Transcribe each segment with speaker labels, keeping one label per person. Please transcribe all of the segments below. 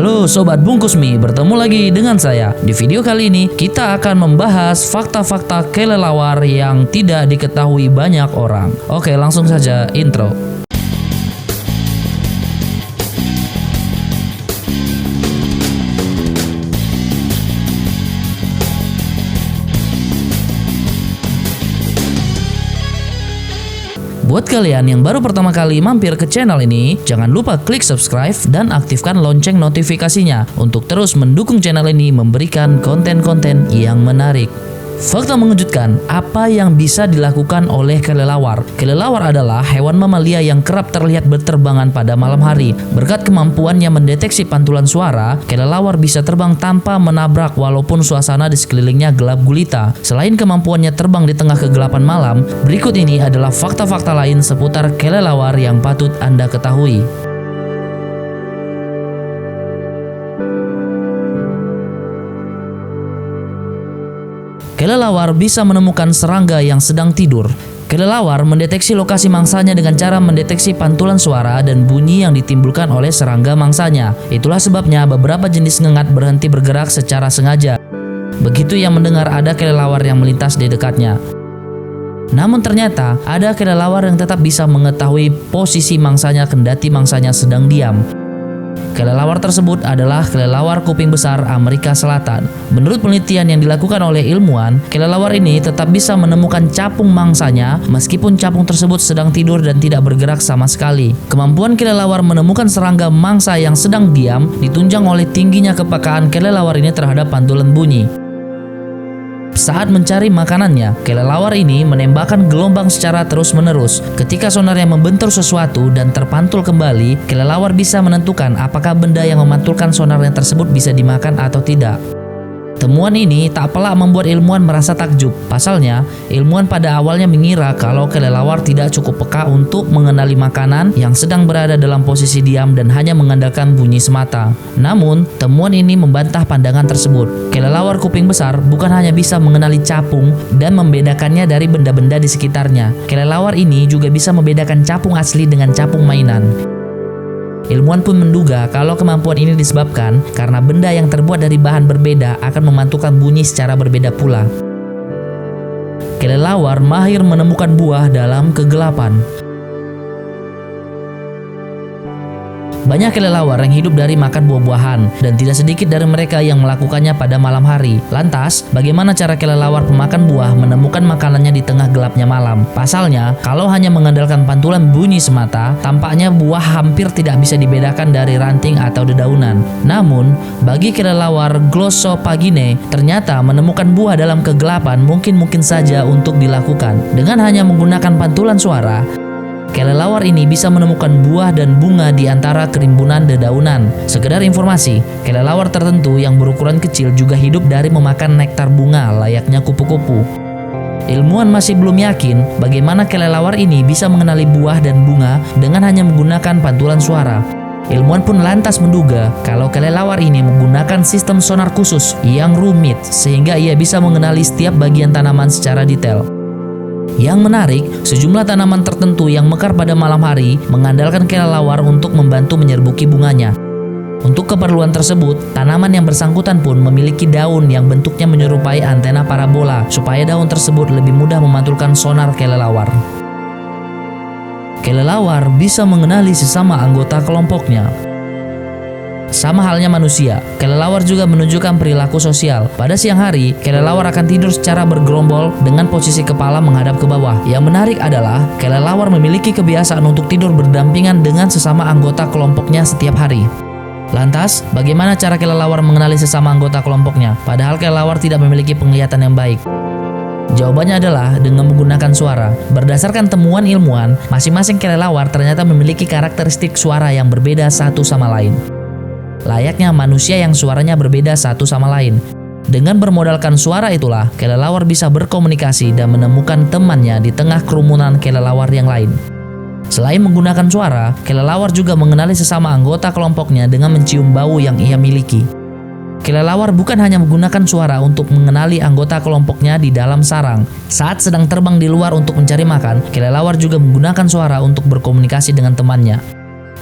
Speaker 1: Halo Sobat Bungkus Mie, bertemu lagi dengan saya. Di video kali ini kita akan membahas fakta-fakta kelelawar yang tidak diketahui banyak orang. Oke, langsung saja intro. Buat kalian yang baru pertama kali mampir ke channel ini, jangan lupa klik subscribe dan aktifkan lonceng notifikasinya untuk terus mendukung channel ini memberikan konten-konten yang menarik. Fakta mengejutkan, apa yang bisa dilakukan oleh kelelawar? Kelelawar adalah hewan mamalia yang kerap terlihat berterbangan pada malam hari. Berkat kemampuannya mendeteksi pantulan suara, kelelawar bisa terbang tanpa menabrak walaupun suasana di sekelilingnya gelap gulita. Selain kemampuannya terbang di tengah kegelapan malam, berikut ini adalah fakta-fakta lain seputar kelelawar yang patut Anda ketahui. Kelelawar bisa menemukan serangga yang sedang tidur. Kelelawar mendeteksi lokasi mangsanya dengan cara mendeteksi pantulan suara dan bunyi yang ditimbulkan oleh serangga mangsanya. Itulah sebabnya beberapa jenis ngengat berhenti bergerak secara sengaja. Begitu ia mendengar ada kelelawar yang melintas di dekatnya. Namun ternyata ada kelelawar yang tetap bisa mengetahui posisi mangsanya kendati mangsanya sedang diam. Kelelawar tersebut adalah kelelawar kuping besar Amerika Selatan. Menurut penelitian yang dilakukan oleh ilmuwan, kelelawar ini tetap bisa menemukan capung mangsanya meskipun capung tersebut sedang tidur dan tidak bergerak sama sekali. Kemampuan kelelawar menemukan serangga mangsa yang sedang diam ditunjang oleh tingginya kepekaan kelelawar ini terhadap pantulan bunyi. Saat mencari makanannya, kelelawar ini menembakkan gelombang secara terus-menerus. Ketika sonarnya membentur sesuatu dan terpantul kembali, kelelawar bisa menentukan apakah benda yang memantulkan sonarnya tersebut bisa dimakan atau tidak. Temuan ini tak pelak membuat ilmuwan merasa takjub. Pasalnya, ilmuwan pada awalnya mengira kalau kelelawar tidak cukup peka untuk mengenali makanan yang sedang berada dalam posisi diam dan hanya mengandalkan bunyi semata. Namun, temuan ini membantah pandangan tersebut. Kelelawar kuping besar bukan hanya bisa mengenali capung dan membedakannya dari benda-benda di sekitarnya. Kelelawar ini juga bisa membedakan capung asli dengan capung mainan. Ilmuwan pun menduga kalau kemampuan ini disebabkan karena benda yang terbuat dari bahan berbeda akan memantulkan bunyi secara berbeda pula. Kelelawar mahir menemukan buah dalam kegelapan. Banyak kelelawar yang hidup dari makan buah-buahan dan tidak sedikit dari mereka yang melakukannya pada malam hari. Lantas, bagaimana cara kelelawar pemakan buah menemukan makanannya di tengah gelapnya malam? Pasalnya, kalau hanya mengandalkan pantulan bunyi semata, tampaknya buah hampir tidak bisa dibedakan dari ranting atau dedaunan. Namun, bagi kelelawar Glossopaginae, ternyata menemukan buah dalam kegelapan mungkin saja untuk dilakukan. Dengan hanya menggunakan pantulan suara, kelelawar ini bisa menemukan buah dan bunga di antara kerimbunan dedaunan. Sekedar informasi, kelelawar tertentu yang berukuran kecil juga hidup dari memakan nektar bunga layaknya kupu-kupu. Ilmuwan masih belum yakin bagaimana kelelawar ini bisa mengenali buah dan bunga dengan hanya menggunakan pantulan suara. Ilmuwan pun lantas menduga kalau kelelawar ini menggunakan sistem sonar khusus yang rumit sehingga ia bisa mengenali setiap bagian tanaman secara detail. Yang menarik, sejumlah tanaman tertentu yang mekar pada malam hari mengandalkan kelelawar untuk membantu menyerbuki bunganya. Untuk keperluan tersebut, tanaman yang bersangkutan pun memiliki daun yang bentuknya menyerupai antena parabola supaya daun tersebut lebih mudah memantulkan sonar kelelawar. Kelelawar bisa mengenali sesama anggota kelompoknya. Sama halnya manusia, kelelawar juga menunjukkan perilaku sosial. Pada siang hari, kelelawar akan tidur secara bergerombol dengan posisi kepala menghadap ke bawah. Yang menarik adalah, kelelawar memiliki kebiasaan untuk tidur berdampingan dengan sesama anggota kelompoknya setiap hari. Lantas, bagaimana cara kelelawar mengenali sesama anggota kelompoknya? Padahal kelelawar tidak memiliki penglihatan yang baik. Jawabannya adalah dengan menggunakan suara. Berdasarkan temuan ilmuwan, masing-masing kelelawar ternyata memiliki karakteristik suara yang berbeda satu sama lain. Layaknya manusia yang suaranya berbeda satu sama lain. Dengan bermodalkan suara itulah, kelelawar bisa berkomunikasi dan menemukan temannya di tengah kerumunan kelelawar yang lain. Selain menggunakan suara, kelelawar juga mengenali sesama anggota kelompoknya dengan mencium bau yang ia miliki. Kelelawar bukan hanya menggunakan suara untuk mengenali anggota kelompoknya di dalam sarang. Saat sedang terbang di luar untuk mencari makan, kelelawar juga menggunakan suara untuk berkomunikasi dengan temannya.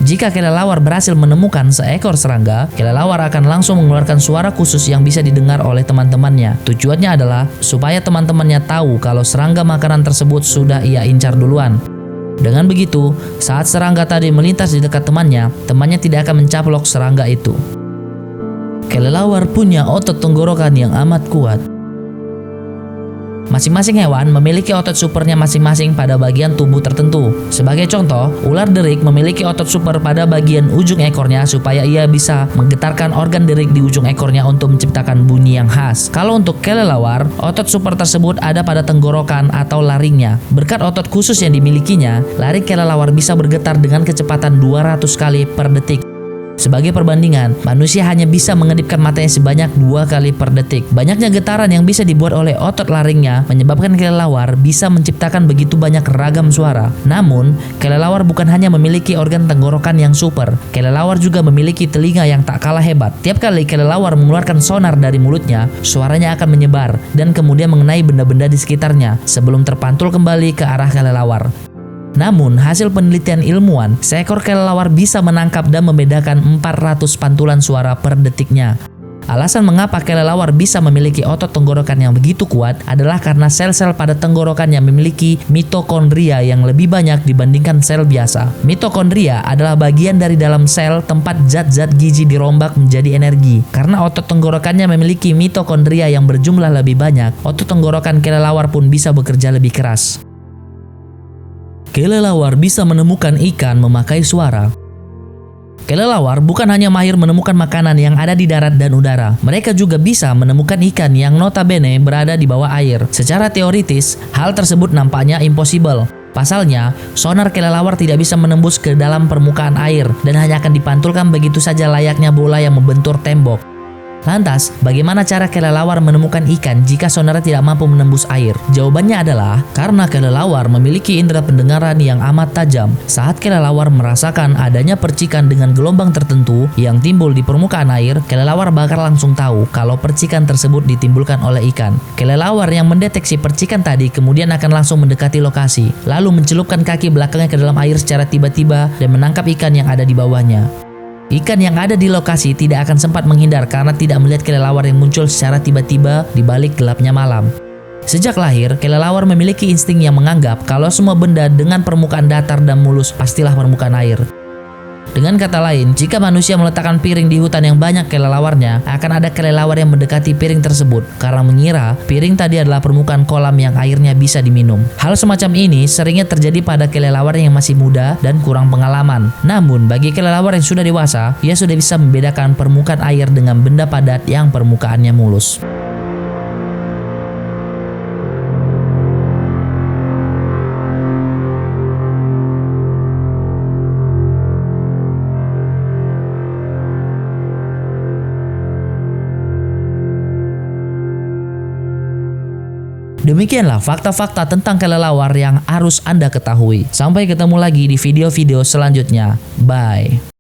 Speaker 1: Jika kelelawar berhasil menemukan seekor serangga, kelelawar akan langsung mengeluarkan suara khusus yang bisa didengar oleh teman-temannya. Tujuannya adalah supaya teman-temannya tahu kalau serangga makanan tersebut sudah ia incar duluan. Dengan begitu, saat serangga tadi melintas di dekat temannya tidak akan mencaplok serangga itu. Kelelawar punya otot tenggorokan yang amat kuat. Masing-masing hewan memiliki otot supernya masing-masing pada bagian tubuh tertentu. Sebagai contoh, ular derik memiliki otot super pada bagian ujung ekornya supaya ia bisa menggetarkan organ derik di ujung ekornya untuk menciptakan bunyi yang khas. Kalau untuk kelelawar, otot super tersebut ada pada tenggorokan atau laringnya. Berkat otot khusus yang dimilikinya, laring kelelawar bisa bergetar dengan kecepatan 200 kali per detik. Sebagai perbandingan, manusia hanya bisa mengedipkan matanya sebanyak 2 kali per detik. Banyaknya getaran yang bisa dibuat oleh otot laringnya menyebabkan kelelawar bisa menciptakan begitu banyak ragam suara. Namun, kelelawar bukan hanya memiliki organ tenggorokan yang super. Kelelawar juga memiliki telinga yang tak kalah hebat. Tiap kali kelelawar mengeluarkan sonar dari mulutnya, suaranya akan menyebar dan kemudian mengenai benda-benda di sekitarnya sebelum terpantul kembali ke arah kelelawar. Namun, hasil penelitian ilmuwan, seekor kelelawar bisa menangkap dan membedakan 400 pantulan suara per detiknya. Alasan mengapa kelelawar bisa memiliki otot tenggorokan yang begitu kuat adalah karena sel-sel pada tenggorokannya memiliki mitokondria yang lebih banyak dibandingkan sel biasa. Mitokondria adalah bagian dari dalam sel tempat zat-zat gizi dirombak menjadi energi. Karena otot tenggorokannya memiliki mitokondria yang berjumlah lebih banyak, otot tenggorokan kelelawar pun bisa bekerja lebih keras. Kelelawar bisa menemukan ikan memakai suara. Kelelawar bukan hanya mahir menemukan makanan yang ada di darat dan udara. Mereka juga bisa menemukan ikan yang notabene berada di bawah air. Secara teoritis, hal tersebut nampaknya impossible. Pasalnya, sonar kelelawar tidak bisa menembus ke dalam permukaan air dan hanya akan dipantulkan begitu saja layaknya bola yang membentur tembok. Lantas, bagaimana cara kelelawar menemukan ikan jika sonar tidak mampu menembus air? Jawabannya adalah karena kelelawar memiliki indera pendengaran yang amat tajam. Saat kelelawar merasakan adanya percikan dengan gelombang tertentu yang timbul di permukaan air, kelelawar bakal langsung tahu kalau percikan tersebut ditimbulkan oleh ikan. Kelelawar yang mendeteksi percikan tadi kemudian akan langsung mendekati lokasi, lalu mencelupkan kaki belakangnya ke dalam air secara tiba-tiba dan menangkap ikan yang ada di bawahnya. Ikan yang ada di lokasi tidak akan sempat menghindar karena tidak melihat kelelawar yang muncul secara tiba-tiba di balik gelapnya malam. Sejak lahir, kelelawar memiliki insting yang menganggap kalau semua benda dengan permukaan datar dan mulus pastilah permukaan air. Dengan kata lain, jika manusia meletakkan piring di hutan yang banyak kelelawarnya, akan ada kelelawar yang mendekati piring tersebut karena mengira piring tadi adalah permukaan kolam yang airnya bisa diminum. Hal semacam ini seringnya terjadi pada kelelawar yang masih muda dan kurang pengalaman. Namun, bagi kelelawar yang sudah dewasa, ia sudah bisa membedakan permukaan air dengan benda padat yang permukaannya mulus. Demikianlah fakta-fakta tentang kelelawar yang harus Anda ketahui. Sampai ketemu lagi di video-video selanjutnya. Bye.